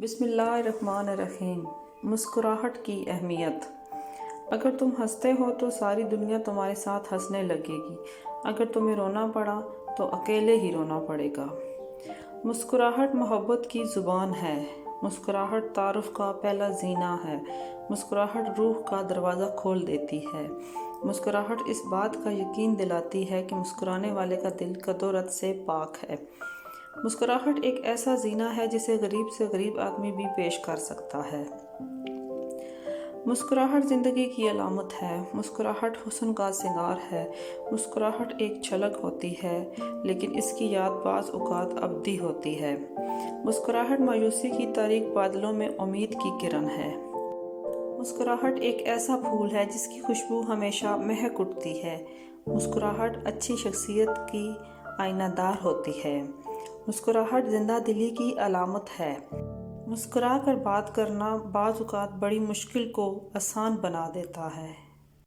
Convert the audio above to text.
بسم اللہ الرحمن الرحیم۔ مسکراہٹ کی اہمیت۔ اگر تم ہنستے ہو تو ساری دنیا تمہارے ساتھ ہنسنے لگے گی، اگر تمہیں رونا پڑا تو اکیلے ہی رونا پڑے گا۔ مسکراہٹ محبت کی زبان ہے، مسکراہٹ تعارف کا پہلا زینہ ہے، مسکراہٹ روح کا دروازہ کھول دیتی ہے، مسکراہٹ اس بات کا یقین دلاتی ہے کہ مسکرانے والے کا دل کد و رد سے پاک ہے۔ مسکراہٹ ایک ایسا زینہ ہے جسے غریب سے غریب آدمی بھی پیش کر سکتا ہے۔ مسکراہٹ زندگی کی علامت ہے، مسکراہٹ حسن کا سنگار ہے، مسکراہٹ ایک جھلک ہوتی ہے لیکن اس کی یاد بعض اوقات ابدی ہوتی ہے۔ مسکراہٹ مایوسی کی تاریک بادلوں میں امید کی کرن ہے۔ مسکراہٹ ایک ایسا پھول ہے جس کی خوشبو ہمیشہ مہک اٹھتی ہے۔ مسکراہٹ اچھی شخصیت کی آئینہ دار ہوتی ہے۔ مسکراہٹ زندہ دلی کی علامت ہے۔ مسکرا کر بات کرنا بعض اوقات بڑی مشکل کو آسان بنا دیتا ہے۔